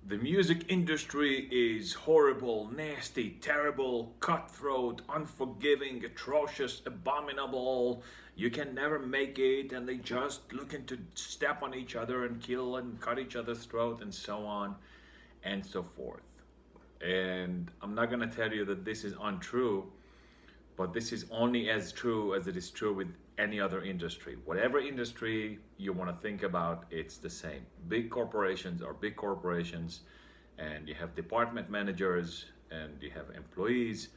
The music industry is horrible, nasty, terrible, cutthroat, unforgiving, atrocious, abominable. You can never make it, and they just looking to step on each other and kill and cut each other's throat, and so on and so forth. And I'm not gonna tell you that this is untrue, but this is only as true as it is true with any other industry. Whatever industry you want to think about, it's the same. Big corporations are big corporations, and you have department managers and you have employees.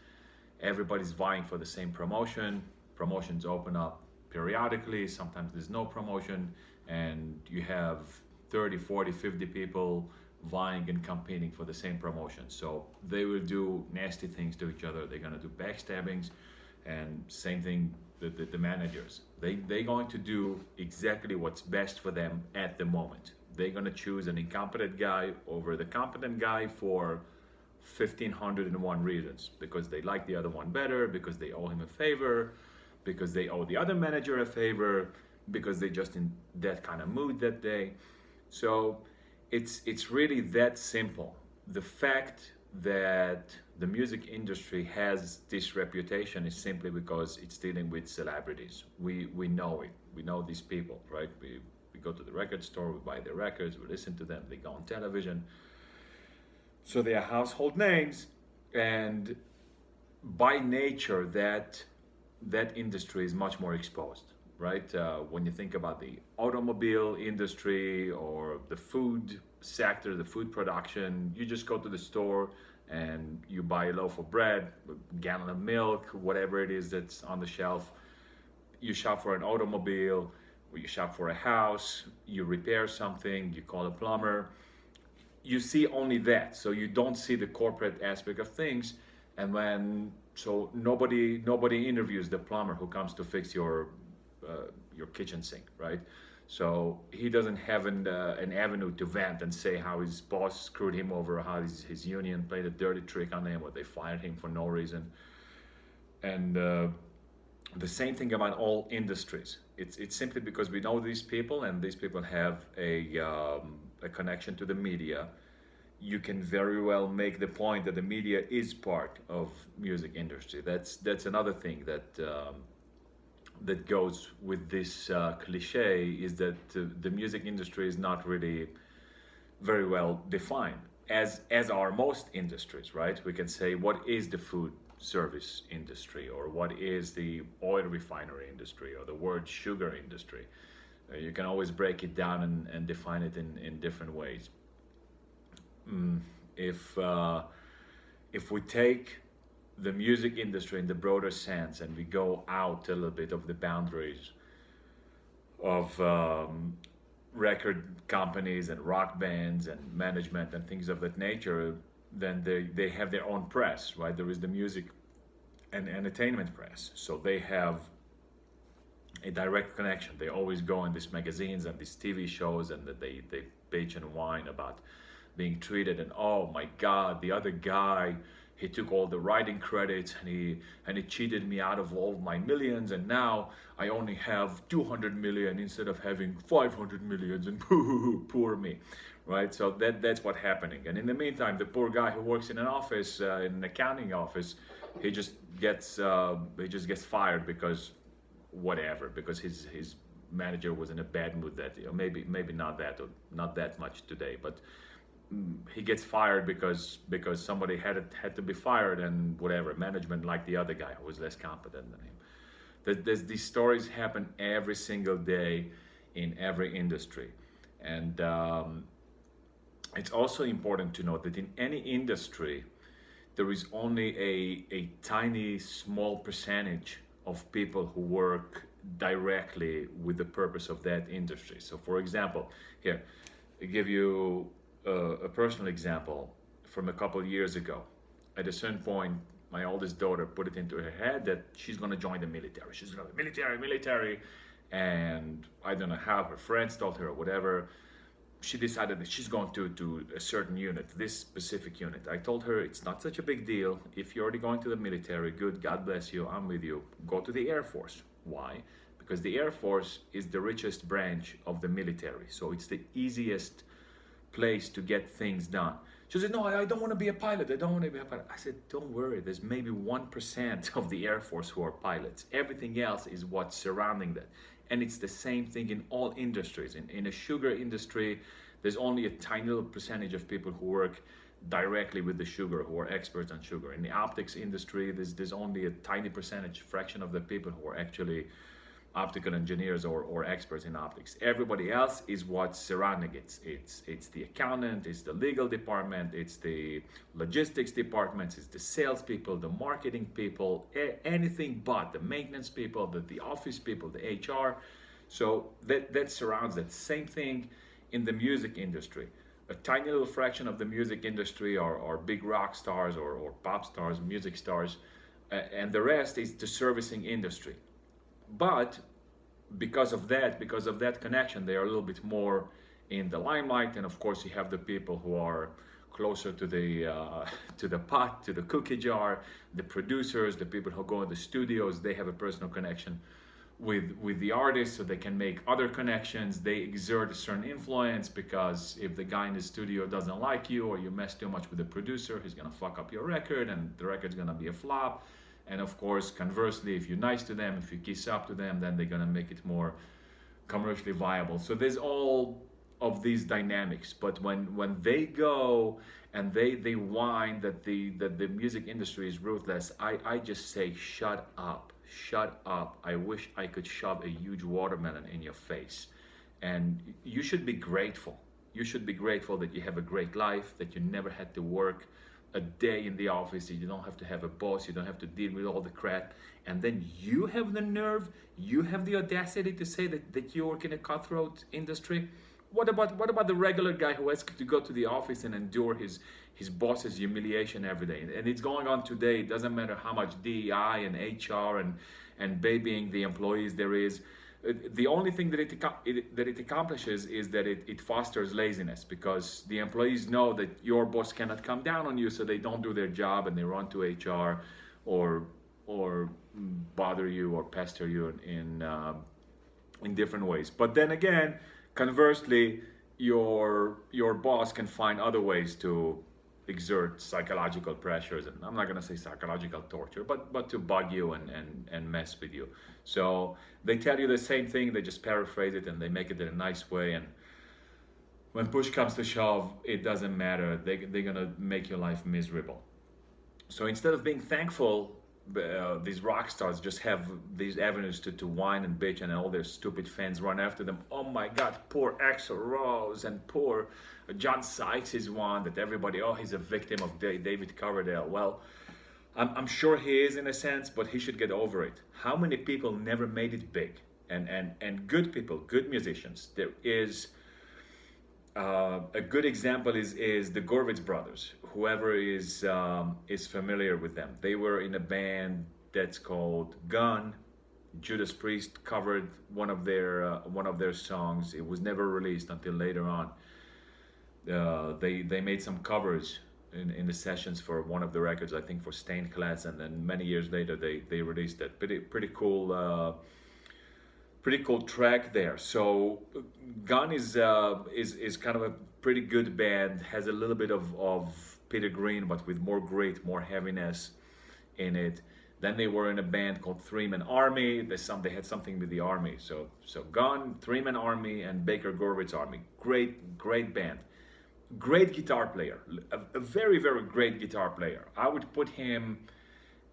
Everybody's vying for the same promotion. Promotions open up periodically. Sometimes there's no promotion, and you have 30, 40, 50 people vying and competing for the same promotion. So they will do nasty things to each other. They're gonna do backstabbings, and same thing the managers. They're going to do exactly what's best for them at the moment. They're gonna choose an incompetent guy over the competent guy for 1,501 reasons, because they like the other one better, because they owe him a favor, because they owe the other manager a favor, because they're just in that kind of mood that day. So it's really that simple. The fact that the music industry has this reputation is simply because it's dealing with celebrities. We know it. We know these people, right? We go to the record store, we buy their records, we listen to them, they go on television. So they are household names, and by nature that industry is much more exposed, right? When you think about the automobile industry or the food sector, the food production, you just go to the store and you buy a loaf of bread, a gallon of milk, whatever it is that's on the shelf. You shop for an automobile, or you shop for a house, you repair something, you call a plumber. You see only that, so you don't see the corporate aspect of things. And so nobody interviews the plumber who comes to fix your kitchen sink, right? So he doesn't have an avenue to vent and say how his boss screwed him over, how his union played a dirty trick on him, or they fired him for no reason. And the same thing about all industries. It's simply because we know these people, and these people have a connection to the media. You can very well make the point that the media is part of music industry. That's another thing that goes with this cliche, is that the music industry is not really very well defined, as are most industries, right? We can say, what is the food service industry, or what is the oil refinery industry, or the word sugar industry? You can always break it down and define it in different ways. If we take the music industry in the broader sense, and we go out a little bit of the boundaries of record companies and rock bands and management and things of that nature, then they have their own press, right? There is the music and entertainment press, so they have a direct connection. They always go in these magazines and these TV shows, and that they bitch and whine about being treated, and oh my God, the other guy, he took all the writing credits, and he cheated me out of all my millions, and now I only have 200 million instead of having 500 millions, and poor me, right? So that's what's happening. And in the meantime, the poor guy who works in an office, in an accounting office, he just gets fired because whatever, because his manager was in a bad mood that day, or maybe not that much today, but he gets fired because somebody had to be fired, and whatever, management like the other guy who was less competent than him. These stories happen every single day in every industry. And it's also important to note that in any industry there is only a tiny small percentage of people who work directly with the purpose of that industry. So for example, here I give you a personal example from a couple of years ago. At a certain point, my oldest daughter put it into her head that she's going to join the military. She's going to be military. And I don't know how, her friends told her or whatever. She decided that she's going to a certain unit, this specific unit. I told her it's not such a big deal. If you're already going to the military, good, God bless you, I'm with you. Go to the Air Force. Why? Because the Air Force is the richest branch of the military. So it's the easiest place to get things done. She said, no, I don't want to be a pilot. I don't want to be a pilot. I said, don't worry. There's maybe 1% of the Air Force who are pilots. Everything else is what's surrounding that. And it's the same thing in all industries. In a sugar industry, there's only a tiny little percentage of people who work directly with the sugar, who are experts on sugar. In the optics industry, there's only a tiny percentage fraction of the people who are actually optical engineers or experts in optics. Everybody else is what's surrounding it. It's the accountant, it's the legal department, it's the logistics departments, it's the salespeople, the marketing people, anything but the maintenance people, the office people, the HR. So that surrounds that. Same thing in the music industry. A tiny little fraction of the music industry are big rock stars or pop stars, music stars, and the rest is the servicing industry. But because of that connection, they are a little bit more in the limelight. And of course, you have the people who are closer to the pot, to the cookie jar, the producers, the people who go in the studios. They have a personal connection with the artist, so they can make other connections. They exert a certain influence, because if the guy in the studio doesn't like you, or you mess too much with the producer, he's gonna fuck up your record, and the record's gonna be a flop. And of course, conversely, if you're nice to them, if you kiss up to them, then they're gonna make it more commercially viable. So there's all of these dynamics. But when they go and they whine that the music industry is ruthless, I just say, shut up. I wish I could shove a huge watermelon in your face. And you should be grateful. You should be grateful that you have a great life, that you never had to work a day in the office, you don't have to have a boss, you don't have to deal with all the crap, and then you have the nerve, you have the audacity to say that you work in a cutthroat industry. What about the regular guy who has to go to the office and endure his boss's humiliation every day? And it's going on today. It doesn't matter how much DEI and HR and babying the employees there is. The only thing that it accomplishes is that it fosters laziness, because the employees know that your boss cannot come down on you, so they don't do their job and they run to HR or bother you or pester you in different ways. But then again, conversely, your boss can find other ways to exert psychological pressures, and I'm not going to say psychological torture, but to bug you and mess with you. So they tell you the same thing, they just paraphrase it and they make it in a nice way, and when push comes to shove, it doesn't matter. They're going to make your life miserable. So instead of being thankful, these rock stars just have these avenues to whine and bitch, and all their stupid fans run after them. Oh my God, poor Axl Rose, and poor John Sykes is one that everybody, he's a victim of David Coverdale. Well, I'm sure he is in a sense, but he should get over it. How many people never made it big? And good people, good musicians. There is a good example is the Gorvitz brothers. Whoever is familiar with them, they were in a band that's called Gun. Judas Priest covered one of their songs. It was never released until later on. They made some covers in the sessions for one of the records, I think for Stained Class, and then many years later they released that pretty cool track there. So Gun is kind of a pretty good band, has a little bit of Peter Green, but with more grit, more heaviness in it. Then they were in a band called Three Man Army. They had something with the army. So Gun, Three Man Army, and Baker Gorvitz Army. Great band. Great guitar player. A very, very great guitar player. I would put him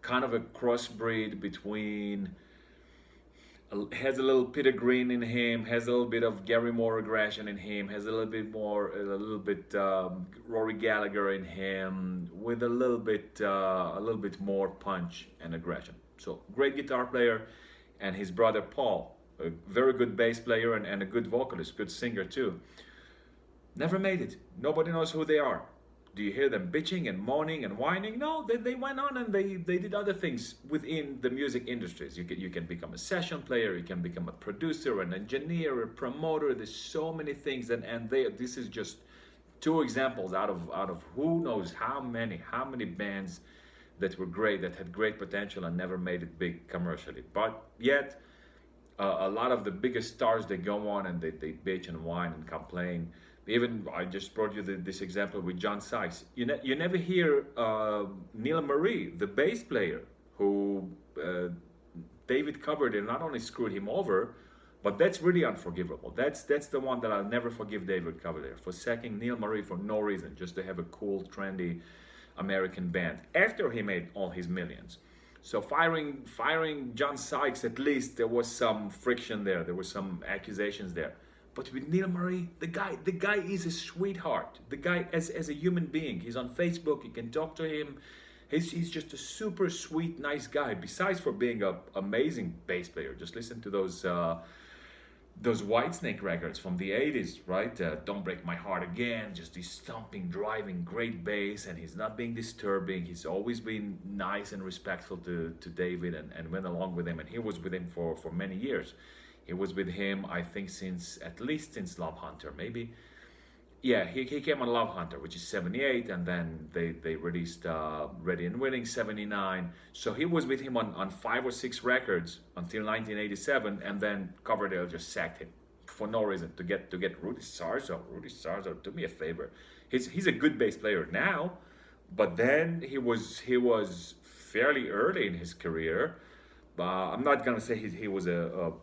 kind of a crossbreed between, has a little Peter Green in him, has a little bit of Gary Moore aggression in him, has a little bit Rory Gallagher in him, with a little bit more punch and aggression. So great guitar player. And his brother Paul, a very good bass player and a good vocalist, good singer too. Never made it. Nobody knows who they are. Do you hear them bitching and moaning and whining? No, they went on and they did other things within the music industries. You can become a session player, you can become a producer, an engineer, a promoter. There's so many things, and this is just two examples out of who knows how many bands that were great, that had great potential and never made it big commercially. But yet, a lot of the biggest stars, they go on and they bitch and whine and complain Even I just brought you this example with John Sykes. You never hear Neil Marie, the bass player, who David covered and not only screwed him over, but that's really unforgivable. That's the one that I'll never forgive David Coverdale for sacking Neil Marie for no reason, just to have a cool, trendy American band after he made all his millions. So firing John Sykes, at least there was some friction there. There were some accusations there. But with Neil Marie, the guy is a sweetheart. The guy, as a human being, he's on Facebook. You can talk to him. He's just a super sweet, nice guy. Besides for being an amazing bass player, just listen to those Whitesnake records from the 80s, right? Don't Break My Heart Again, just this stomping, driving, great bass, and he's not being disturbing. He's always been nice and respectful to David and went along with him, and he was with him for many years. He was with him, I think, at least since Love Hunter, maybe. Yeah, he came on Love Hunter, which is 78, and then they released Ready and Willing, 79. So he was with him on 5 or 6 records until 1987, and then Coverdale just sacked him for no reason to get Rudy Sarzo. Rudy Sarzo, do me a favor. He's a good bass player now, but then he was fairly early in his career. I'm not gonna say he was a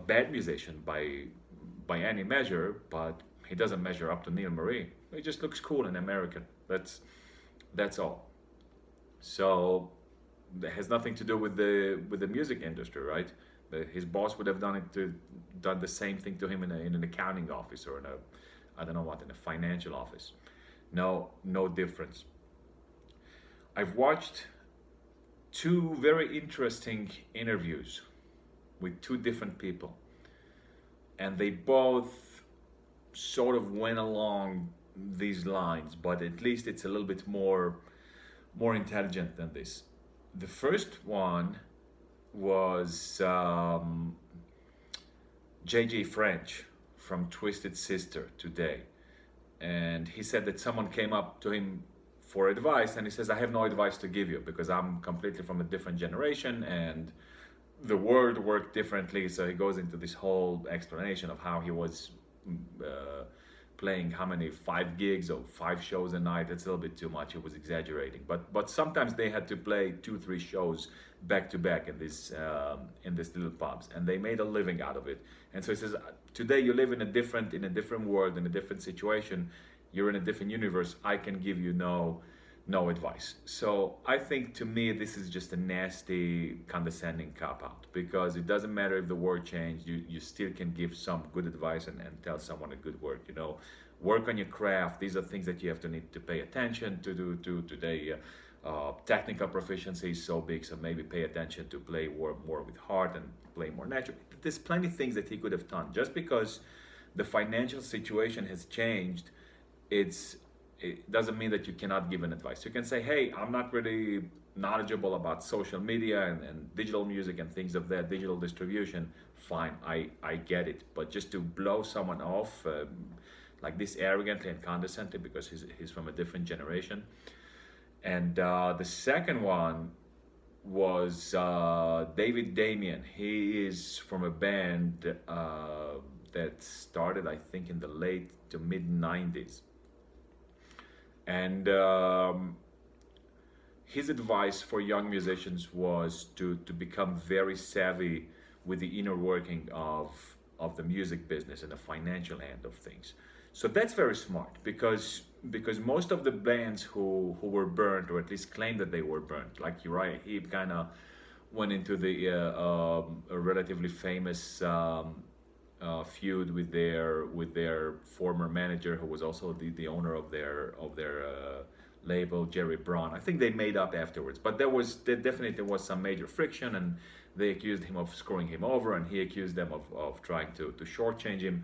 bad musician by any measure, but he doesn't measure up to Neil Marie. He just looks cool and American. That's all. So that has nothing to do with the music industry, right? His boss would have done the same thing to him in an accounting office or in a financial office. No difference. I've watched 2 very interesting interviews with 2 different people, and they both sort of went along these lines, but at least it's a little bit more intelligent than this. The first one was JJ French from Twisted Sister today, and he said that someone came up to him for advice, and he says, I have no advice to give you because I'm completely from a different generation and the world worked differently. So he goes into this whole explanation of how he was playing 5 gigs or 5 shows a night. That's a little bit too much. He was exaggerating, but sometimes they had to play 2-3 shows back to back in these little pubs, and they made a living out of it. And so he says, today you live in a different world, in a different situation. You're in a different universe. I can give you no advice. So I think, to me, this is just a nasty, condescending cop-out, because it doesn't matter if the world changed, you still can give some good advice and tell someone a good word. Work on your craft. These are things that you have to need to pay attention to do today. Technical proficiency is so big, so maybe pay attention to play more with heart and play more naturally. There's plenty of things that he could have done. Just because the financial situation has changed, it doesn't mean that you cannot give an advice. You can say, hey, I'm not really knowledgeable about social media and digital music and things of that, digital distribution. Fine, I get it. But just to blow someone off like this arrogantly and condescendingly because he's from a different generation. And the second one was David Damien. He is from a band that started, I think, in the late to mid 90s. And his advice for young musicians was to become very savvy with the inner working of the music business and the financial end of things. So that's very smart, because most of the bands who were burnt, or at least claimed that they were burnt, like Uriah Heep kind of went into the a relatively famous feud with their former manager, who was also the owner of their label, Jerry Braun. I think they made up afterwards, but there definitely was some major friction, and they accused him of screwing him over, and he accused them of trying to shortchange him.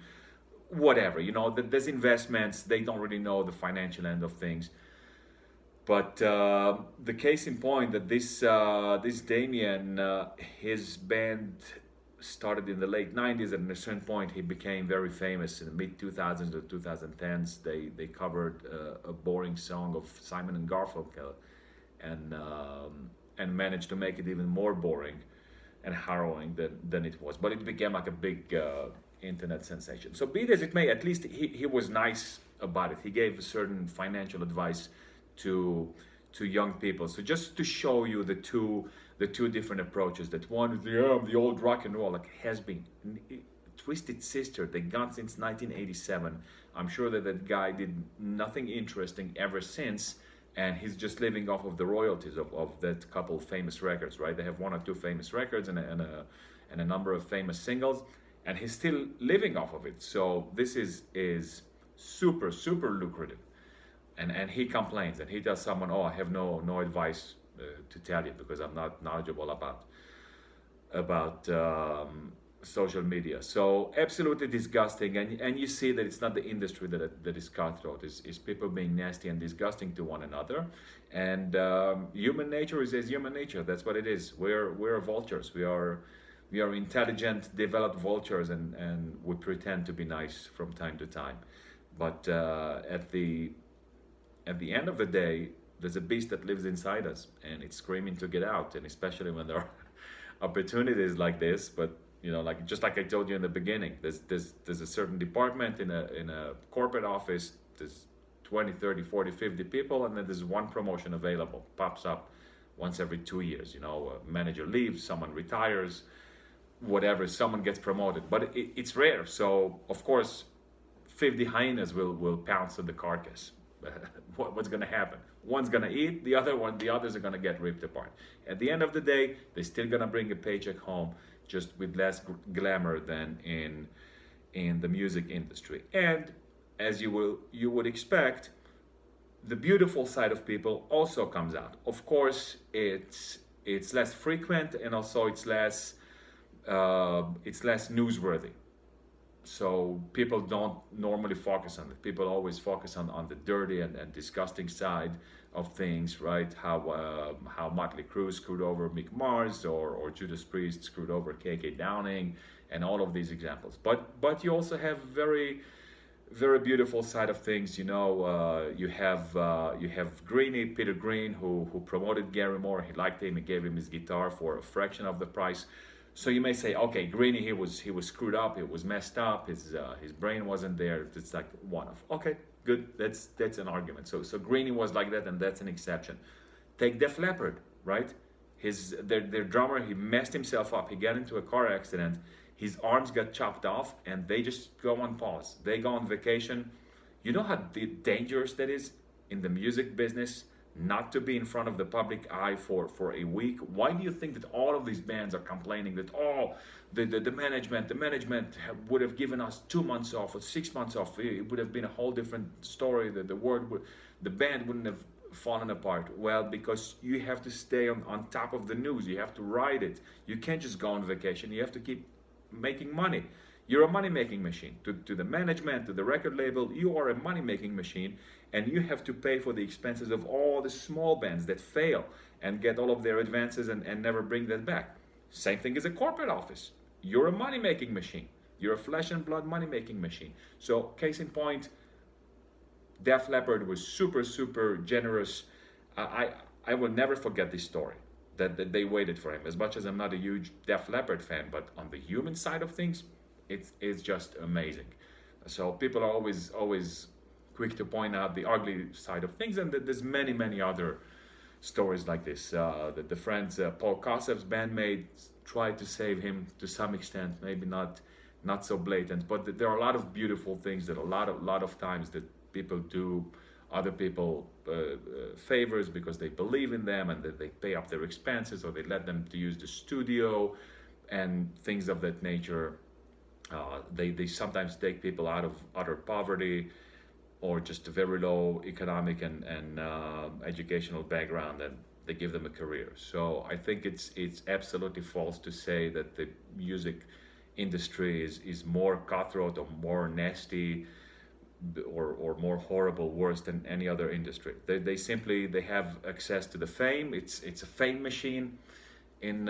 Whatever, there's investments. They don't really know the financial end of things. But the case in point that this Damien, his band started in the late 90s, and at a certain point he became very famous in the mid 2000s or 2010s. They covered a boring song of Simon and Garfunkel, and managed to make it even more boring and harrowing than it was. But it became like a big internet sensation. So be it as it may, at least he was nice about it. He gave a certain financial advice to young people. So just to show you the two different approaches. That one is the old rock and roll, like has been. Twisted Sister, they gone since 1987. I'm sure that that guy did nothing interesting ever since, and he's just living off of the royalties of that couple famous records, right? They have one or two famous records and a number of famous singles, and he's still living off of it. So this is super lucrative, and he complains and he tells someone, "Oh, I have no advice to tell you because I'm not knowledgeable about social media." So absolutely disgusting, and you see that it's not the industry that is cutthroat. Is people being nasty and disgusting to one another, and human nature is human nature. That's what it is. We're vultures. We are intelligent, developed vultures, and we pretend to be nice from time to time, but at the end of the day, there's a beast that lives inside us, and it's screaming to get out. And especially when there are opportunities like this, but like just like I told you in the beginning, there's a certain department in a corporate office. There's 20, 30, 40, 50 people, and then there's one promotion available, pops up once every 2 years. A manager leaves, someone retires, whatever, someone gets promoted, but it's rare. So of course, 50 hyenas will pounce on the carcass. What's going to happen? One's going to eat the others are going to get ripped apart. At the end of the day, they're still going to bring a paycheck home, just with less glamour than in the music industry. And as you would expect, the beautiful side of people also comes out. Of course, it's less frequent, and also it's less newsworthy. So people don't normally focus on it. People always focus on the dirty and disgusting side of things, right? How Motley Crue screwed over Mick Mars, or Judas Priest screwed over KK Downing, and all of these examples. But you also have very beautiful side of things. You have Greenie, Peter Green, who promoted Gary Moore. He liked him. He gave him his guitar for a fraction of the price. So you may say, okay, Greenie, he was screwed up, it was messed up, his brain wasn't there. It's like one of, okay, good, that's an argument. So Greenie was like that, and that's an exception. Take Def Leppard, right? Their drummer, he messed himself up. He got into a car accident. His arms got chopped off, and they just go on pause. They go on vacation. You know how dangerous that is in the music business? Not to be in front of the public eye for a week. Why do you think that all of these bands are complaining that the management would have given us 2 months off or 6 months off? It would have been a whole different story. The band wouldn't have fallen apart. Well, because you have to stay on top of the news. You have to ride it. You can't just go on vacation. You have to keep making money. You're a money-making machine. To the management, to the record label, you are a money-making machine, and you have to pay for the expenses of all the small bands that fail and get all of their advances and never bring that back. Same thing as a corporate office. You're a money-making machine. You're a flesh and blood money-making machine. So, case in point, Def Leppard was super generous. I will never forget this story, that they waited for him. As much as I'm not a huge Def Leppard fan, but on the human side of things, it's just amazing. So people are always quick to point out the ugly side of things, and there's many other stories like this. The friends, Paul Kossev's bandmates tried to save him to some extent, maybe not so blatant, but there are a lot of beautiful things that a lot of times that people do other people favors because they believe in them, and that they pay up their expenses, or they let them to use the studio and things of that nature. They sometimes take people out of utter poverty, or just a very low economic and educational background, and they give them a career. So I think it's absolutely false to say that the music industry is more cutthroat or more nasty or more horrible, worse than any other industry. They simply have access to the fame. It's a fame machine in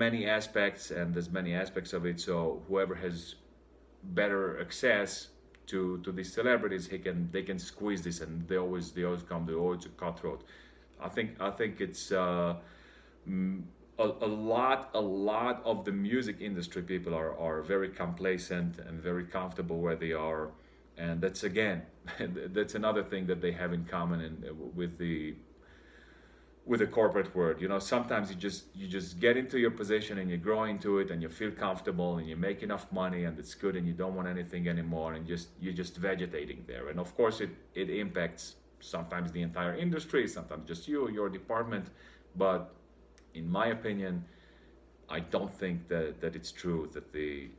many aspects, and there's many aspects of it. So whoever has better access to these celebrities, they can squeeze this, and they always come to, oh, it's a cutthroat. I think it's a lot of the music industry people are very complacent and very comfortable where they are, And that's again, that's another thing that they have in common with the corporate world. You know, sometimes you just get into your position and you grow into it and you feel comfortable and you make enough money and it's good and you don't want anything anymore and you're just vegetating there. And of course it impacts sometimes the entire industry, sometimes just your department. But in my opinion, I don't think that it's true that the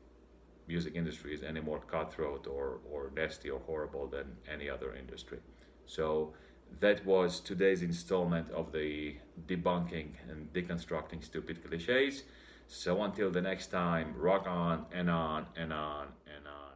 music industry is any more cutthroat or nasty or horrible than any other industry. So that was today's installment of the debunking and deconstructing stupid cliches. So until the next time, rock on and on and on and on.